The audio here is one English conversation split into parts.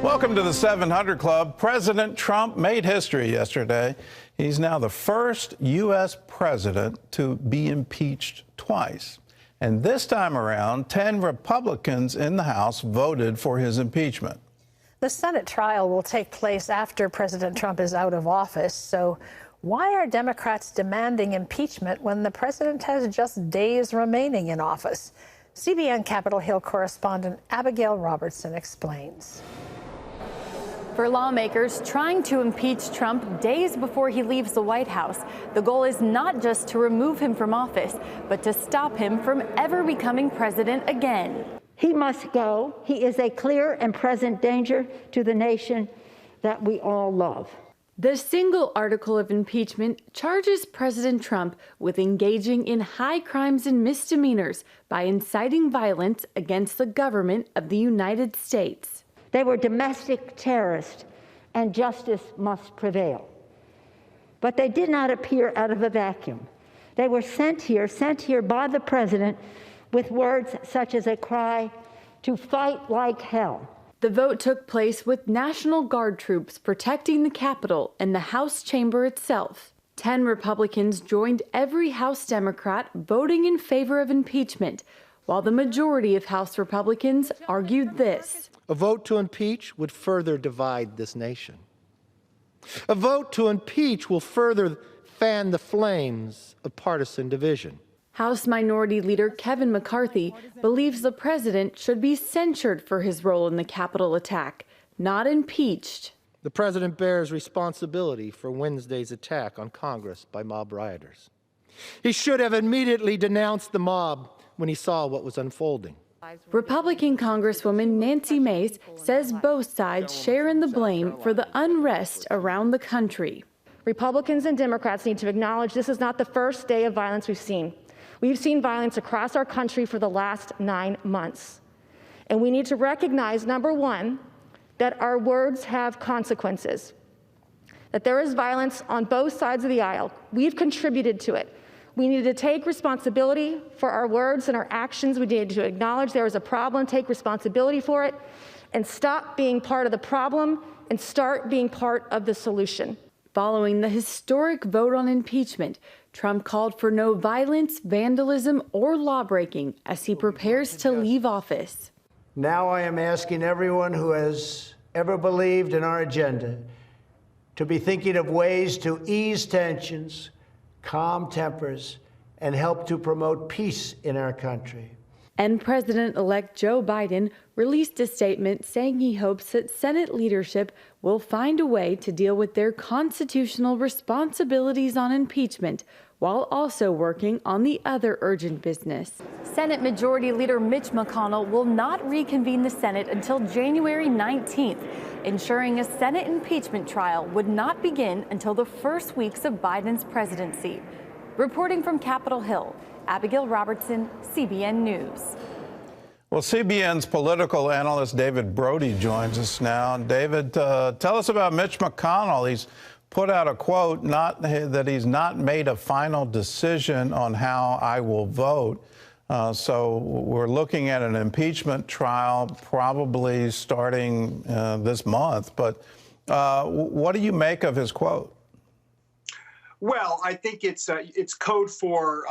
Welcome to the 700 Club. President Trump made history yesterday. He's now the first U.S. president to be impeached twice. And this time around, 10 Republicans in the House voted for his impeachment. The Senate trial will take place after President Trump is out of office. So why are Democrats demanding impeachment when the president has just days remaining in office? CBN Capitol Hill correspondent Abigail Robertson explains. For lawmakers trying to impeach Trump days before he leaves the White House, the goal is not just to remove him from office, but to stop him from ever becoming president again. He must go. He is a clear and present danger to the nation that we all love. The single article of impeachment charges President Trump with engaging in high crimes and misdemeanors by inciting violence against the government of the United States. They were domestic terrorists, and justice must prevail. But they did not appear out of a vacuum. They were sent here by the president with words such as a cry to fight like hell. The vote took place with National Guard troops protecting the Capitol and the House chamber itself. 10 Republicans joined every House Democrat voting in favor of impeachment, while the majority of House Republicans argued this. A vote to impeach would further divide this nation. A vote to impeach will further fan the flames of partisan division. House Minority Leader Kevin McCarthy believes the president should be censured for his role in the Capitol attack, not impeached. The president bears responsibility for Wednesday's attack on Congress by mob rioters. He should have immediately denounced the mob when he saw what was unfolding. Republican Congresswoman Nancy Mace says both sides share in the blame for the unrest around the country. Republicans and Democrats need to acknowledge this is not the first day of violence we've seen. We've seen violence across our country for the last 9 months. And we need to recognize, number one, that our words have consequences, that there is violence on both sides of the aisle. We've contributed to it. We need to take responsibility for our words and our actions. We need to acknowledge there is a problem, take responsibility for it, and stop being part of the problem and start being part of the solution. Following the historic vote on impeachment, Trump called for no violence, vandalism, or lawbreaking as he prepares to leave office. Now I am asking everyone who has ever believed in our agenda to be thinking of ways to ease tensions, calm tempers, and help to promote peace in our country. And President-elect Joe Biden released a statement saying he hopes that Senate leadership will find a way to deal with their constitutional responsibilities on impeachment while also working on the other urgent business. Senate Majority Leader Mitch McConnell will not reconvene the Senate until January 19th, ensuring a Senate impeachment trial would not begin until the first weeks of Biden's presidency. Reporting from Capitol Hill, Abigail Robertson, CBN News. Well, CBN's political analyst David Brody joins us now. David, tell us about Mitch McConnell. He's put out a quote, that he's not made a final decision on how I will vote. So we're looking at an impeachment trial probably starting this month. But what do you make of his quote? Well, I think it's code for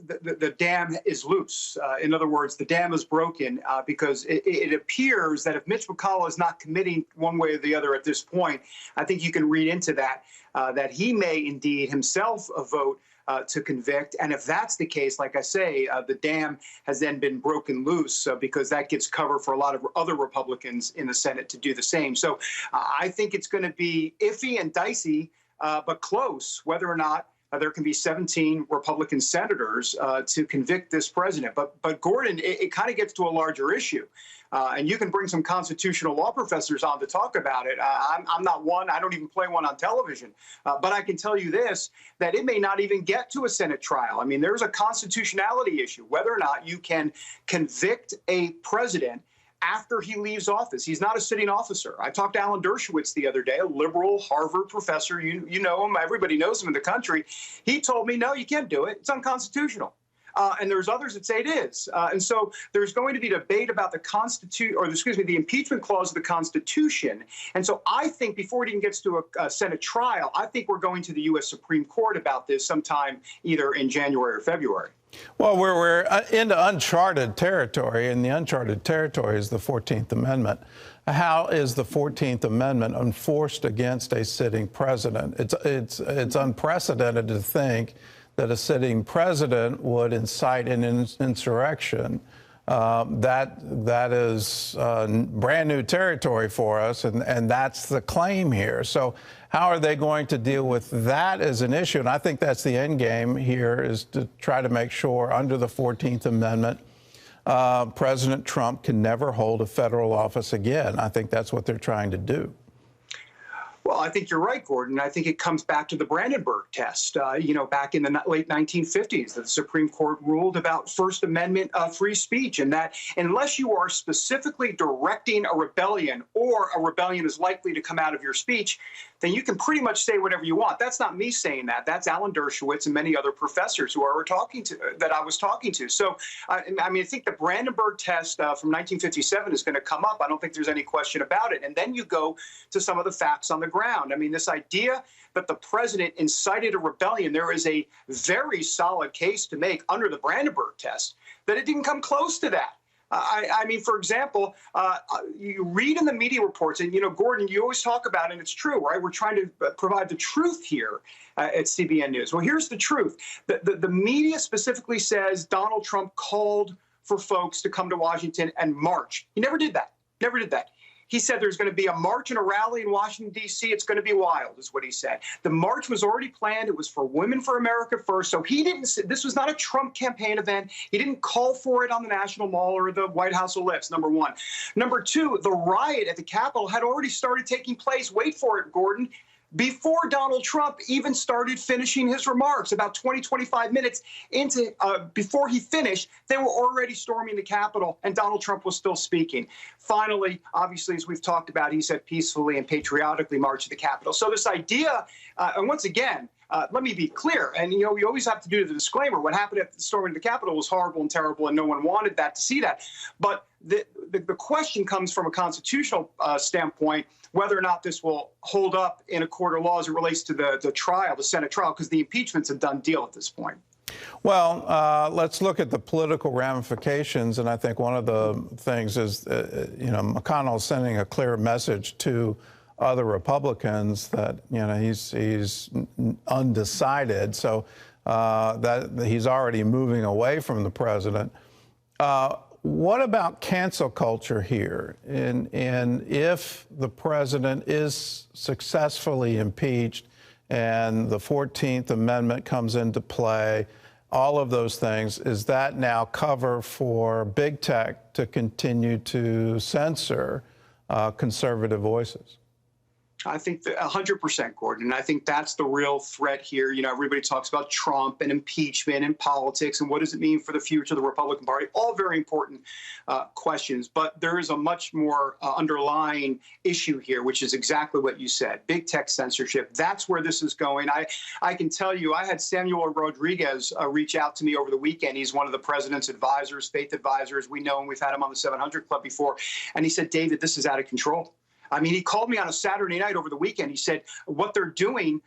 the dam is loose. In other words, the dam is broken because it appears that if Mitch McConnell is not committing one way or the other at this point, I think you can read into that that he may indeed himself vote to convict. And if that's the case, like I say, the dam has then been broken loose because that gives cover for a lot of other Republicans in the Senate to do the same. So I think it's going to be iffy and dicey, but close, whether or not there can be 17 Republican senators to convict this president. But Gordon, it kind of gets to a larger issue. And you can bring some constitutional law professors on to talk about it. I'm not one. I don't even play one on television. But I can tell you this, that it may not even get to a Senate trial. I mean, there's a constitutionality issue, whether or not you can convict a president after he leaves office. He's not a sitting officer. I talked to Alan Dershowitz the other day, a liberal Harvard professor. You know him. Everybody knows him in the country. He told me, no, you can't do it. It's unconstitutional. and there's others that say it is. And so there's going to be debate about the impeachment clause of the Constitution. And so I think before it even gets to a Senate trial, I think we're going to the U.S. Supreme Court about this sometime either in January or February. Well, we're into uncharted territory, and the uncharted territory is the 14th Amendment. How is the 14th Amendment enforced against a sitting president? It's unprecedented to think that a sitting president would incite an insurrection. That is brand new territory for us, and that's the claim here. So how are they going to deal with that as an issue? And I think that's the end game here, is to try to make sure under the 14th Amendment, President Trump can never hold a federal office again. I think that's what they're trying to do. Well, I think you're right, Gordon. I think it comes back to the Brandenburg test, back in the late 1950s, that the Supreme Court ruled about First Amendment free speech, and that unless you are specifically directing a rebellion or a rebellion is likely to come out of your speech, then you can pretty much say whatever you want. That's not me saying that. That's Alan Dershowitz and many other professors who I was talking to. So, I think the Brandenburg test from 1957 is going to come up. I don't think there's any question about it. And then you go to some of the facts on the ground. This idea that the president incited a rebellion, there is a very solid case to make under the Brandenburg test that it didn't come close to that. For example, you read in the media reports, and, Gordon, you always talk about, and it's true, right? We're trying to provide the truth here at CBN News. Well, here's the truth. The media specifically says Donald Trump called for folks to come to Washington and march. He never did that. Never did that. He said there's going to be a march and a rally in Washington, D.C. It's going to be wild, is what he said. The march was already planned. It was for Women for America First. So this was not a Trump campaign event. He didn't call for it on the National Mall or the White House ellipse, number one. Number two, the riot at the Capitol had already started taking place. Wait for it, Gordon. Before Donald Trump even started finishing his remarks, about 20, 25 minutes before he finished, they were already storming the Capitol, and Donald Trump was still speaking. Finally, obviously, as we've talked about, he said peacefully and patriotically march to the Capitol. So this idea, and once again, let me be clear, and we always have to do the disclaimer. What happened at the storming of the Capitol was horrible and terrible, and no one wanted to see that. But the question comes from a constitutional standpoint, whether or not this will hold up in a court of law as it relates to the trial, the Senate trial, because the impeachment's a done deal at this point. Well, let's look at the political ramifications, and I think one of the things is, McConnell's sending a clear message to other Republicans that he's undecided, so that he's already moving away from the president. What about cancel culture here? And if the president is successfully impeached and the 14th Amendment comes into play, all of those things, is that now cover for big tech to continue to censor conservative voices? I think 100%, Gordon. And I think that's the real threat here. Everybody talks about Trump and impeachment and politics and what does it mean for the future of the Republican Party? All very important questions. But there is a much more underlying issue here, which is exactly what you said. Big tech censorship. That's where this is going. I can tell you, I had Samuel Rodriguez reach out to me over the weekend. He's one of the president's advisors, faith advisors. We know him. We've had him on the 700 Club before. And he said, David, this is out of control. He called me on a Saturday night over the weekend. He said what they're doing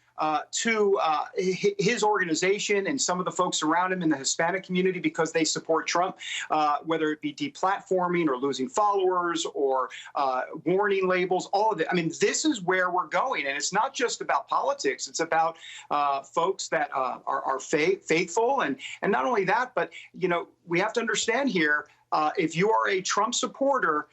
to his organization and some of the folks around him in the Hispanic community because they support Trump, whether it be deplatforming or losing followers or warning labels, all of it. This is where we're going. And it's not just about politics. It's about folks that are faithful. And not only that, but, we have to understand here, if you are a Trump supporter,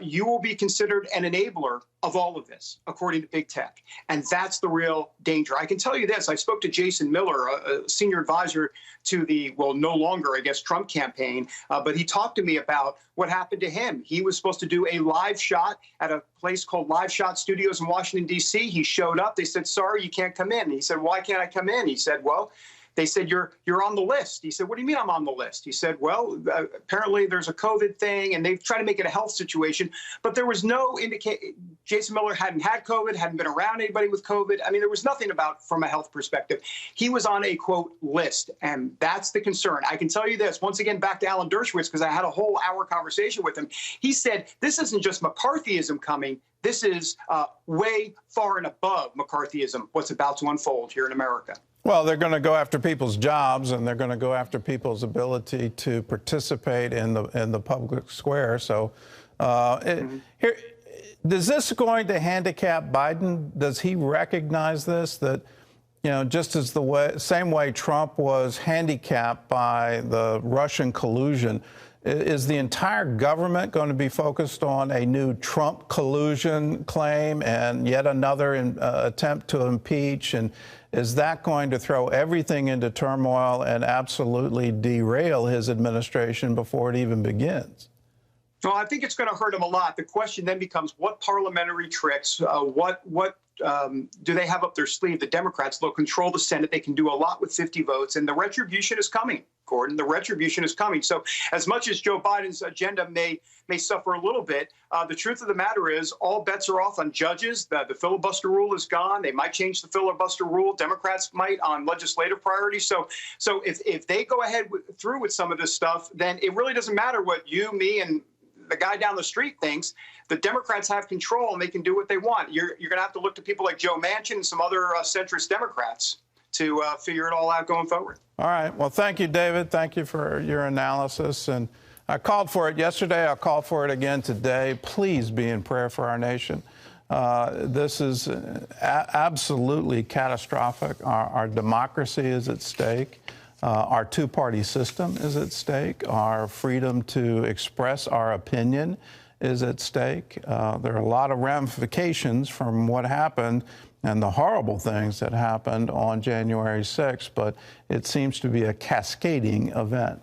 you will be considered an enabler of all of this, according to big tech. And that's the real danger. I can tell you this. I spoke to Jason Miller, a senior advisor to the, no longer, I guess, Trump campaign. But he talked to me about what happened to him. He was supposed to do a live shot at a place called Live Shot Studios in Washington, D.C. He showed up. They said, sorry, you can't come in. And he said, why can't I come in? He said, well, they said, you're on the list. He said, what do you mean I'm on the list? He said, well, apparently there's a COVID thing, and they've tried to make it a health situation, but there was no indication. Jason Miller hadn't had COVID, hadn't been around anybody with COVID. I mean, there was nothing about from a health perspective. He was on a, quote, list, and that's the concern. I can tell you this, once again, back to Alan Dershowitz, because I had a whole hour conversation with him. He said, this isn't just McCarthyism coming. This is way far and above McCarthyism, what's about to unfold here in America. Well, they're going to go after people's jobs, and they're going to go after people's ability to participate in the public square. So here, is this going to handicap Biden? Does he recognize this, that, you know, just as same way Trump was handicapped by the Russian collusion, is the entire government going to be focused on a new Trump collusion claim and yet another attempt to impeach? And is that going to throw everything into turmoil and absolutely derail his administration before it even begins? Well, I think it's going to hurt him a lot. The question then becomes, what parliamentary tricks, what do they have up their sleeve? The Democrats, they'll control the Senate. They can do a lot with 50 votes, and the retribution is coming, Gordon. The retribution is coming. So as much as Joe Biden's agenda may suffer a little bit, the truth of the matter is all bets are off on judges. The filibuster rule is gone. They might change the filibuster rule. Democrats might on legislative priorities. So if they go ahead through with some of this stuff, then it really doesn't matter what you, me, and the guy down the street thinks. The Democrats have control, and they can do what they want. You're going to have to look to people like Joe Manchin and some other centrist Democrats to figure it all out going forward. All right. Well, thank you, David. Thank you for your analysis. And I called for it yesterday. I'll call for it again today. Please be in prayer for our nation. This is absolutely catastrophic. Our democracy is at stake. Our two-party system is at stake. Our freedom to express our opinion is at stake. There are a lot of ramifications from what happened and the horrible things that happened on January 6th, but it seems to be a cascading event.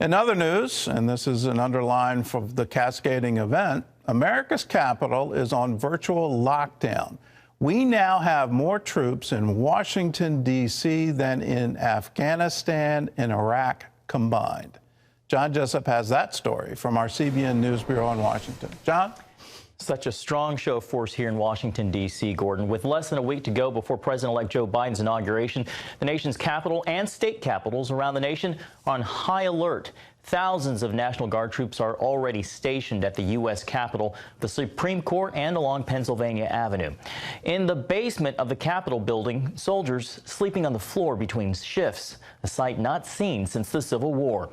In other news, and this is an underline for the cascading event, America's capital is on virtual lockdown. We now have more troops in Washington, D.C. than in Afghanistan and Iraq combined. John Jessup has that story from our CBN News Bureau in Washington. John? Such a strong show of force here in Washington, D.C., Gordon. With less than a week to go before President-elect Joe Biden's inauguration, the nation's capital and state capitals around the nation are on high alert. Thousands of National Guard troops are already stationed at the U.S. Capitol, the Supreme Court, and along Pennsylvania Avenue. In the basement of the Capitol building, soldiers sleeping on the floor between shifts, a sight not seen since the Civil War.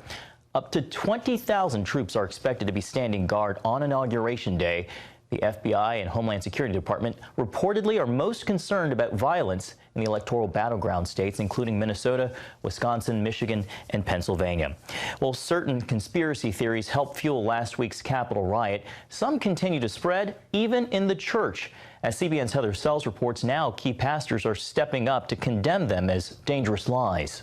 Up to 20,000 troops are expected to be standing guard on Inauguration Day. The FBI and Homeland Security Department reportedly are most concerned about violence in the electoral battleground states, including Minnesota, Wisconsin, Michigan, and Pennsylvania. While certain conspiracy theories helped fuel last week's Capitol riot, some continue to spread, even in the church. As CBN's Heather Sells reports, now key pastors are stepping up to condemn them as dangerous lies.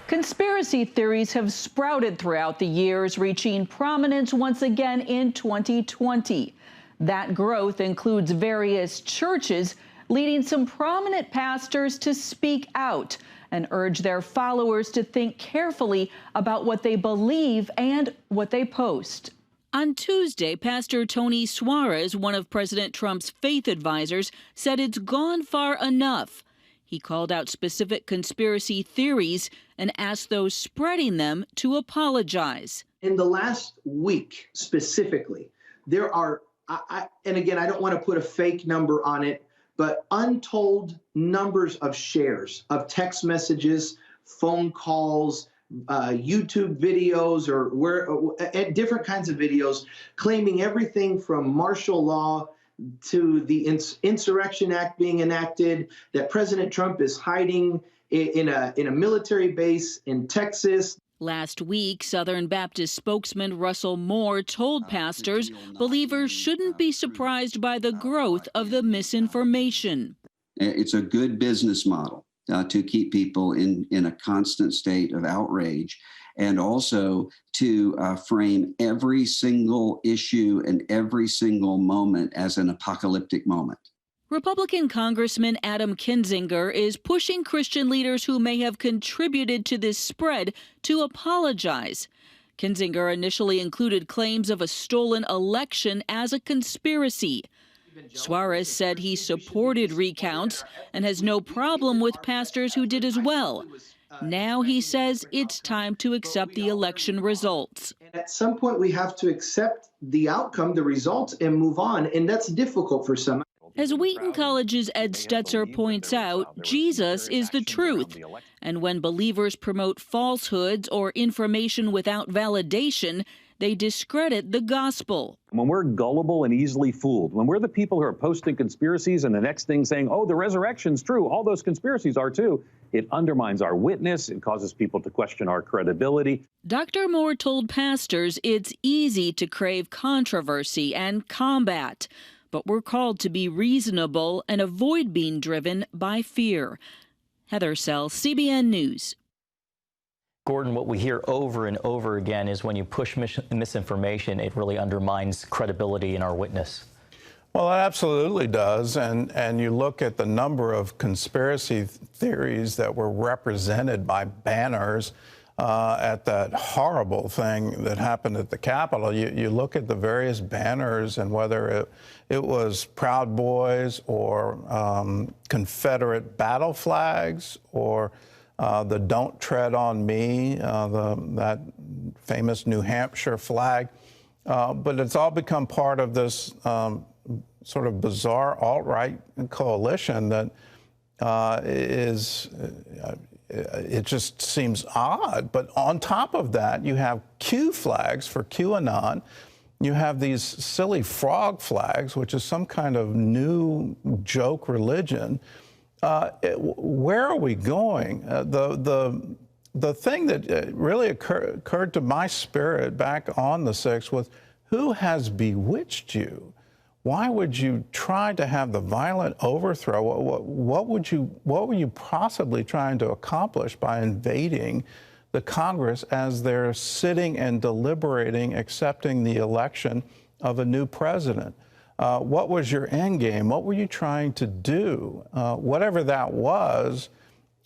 Conspiracy theories have sprouted throughout the years, reaching prominence once again in 2020. That growth includes various churches leading some prominent pastors to speak out and urge their followers to think carefully about what they believe and what they post. On Tuesday, Pastor Tony Suarez, one of President Trump's faith advisors, said it's gone far enough. He called out specific conspiracy theories and asked those spreading them to apologize. In the last week specifically, there are, and again, I don't want to put a fake number on it, but untold numbers of shares of text messages, phone calls, YouTube videos, or different kinds of videos claiming everything from martial law to the Insurrection Act being enacted, that President Trump is hiding in a military base in Texas. Last week, Southern Baptist spokesman Russell Moore told pastors believers shouldn't be surprised by the growth of the misinformation. It's a good business model to keep people in a constant state of outrage, and also to frame every single issue and every single moment as an apocalyptic moment. Republican Congressman Adam Kinzinger is pushing Christian leaders who may have contributed to this spread to apologize. Kinzinger initially included claims of a stolen election as a conspiracy. Suarez said he supported recounts and has no problem with pastors who did as well. Now he says it's time to accept the election results. At some point, we have to accept the outcome, the results, and move on. And that's difficult for some. As Wheaton College's Ed Stetzer points out, Jesus is the truth. And when believers promote falsehoods or information without validation, they discredit the gospel. When we're gullible and easily fooled, when we're the people who are posting conspiracies and the next thing saying, oh, the resurrection's true, all those conspiracies are too, it undermines our witness. It causes people to question our credibility. Dr. Moore told pastors it's easy to crave controversy and combat, but we're called to be reasonable and avoid being driven by fear. Heather Sell, CBN News. Gordon, what we hear over and over again is when you push misinformation, it really undermines credibility in our witness. Well, it absolutely does. And you look at the number of conspiracy theories that were represented by banners at that horrible thing that happened at the Capitol. You look at the various banners and whether it was Proud Boys or Confederate battle flags or the Don't Tread on Me, that famous New Hampshire flag. But it's all become part of this sort of bizarre alt-right coalition that it just seems odd. But on top of that, you have Q flags for QAnon. You have these silly frog flags, which is some kind of new joke religion. Where are we going? The thing that really occurred to my spirit back on the 6th was, who has bewitched you? Why would you try to have the violent overthrow? What were you possibly trying to accomplish by invading the Congress as they're sitting and deliberating, accepting the election of a new president? What was your end game? What were you trying to do? Whatever that was,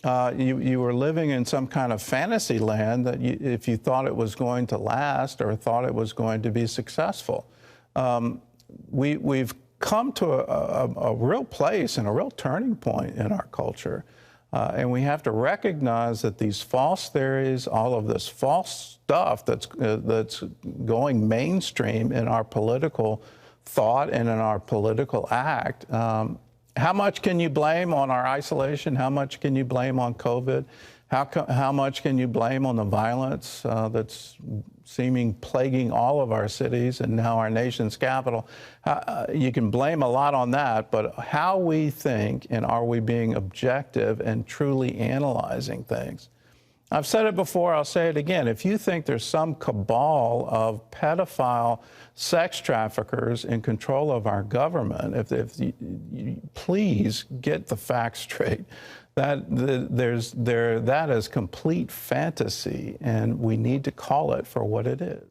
you were living in some kind of fantasy land that if you thought it was going to last or thought it was going to be successful. We've come to a real place and a real turning point in our culture. And we have to recognize that these false theories, all of this false stuff that's going mainstream in our political thought and in our political act. How much can you blame on our isolation? How much can you blame on COVID? How much can you blame on the violence that's seeming plaguing all of our cities and now our nation's capital? You can blame a lot on that, but how we think and are we being objective and truly analyzing things? I've said it before, I'll say it again. If you think there's some cabal of pedophile sex traffickers in control of our government, if you please get the facts straight. That is complete fantasy, and we need to call it for what it is.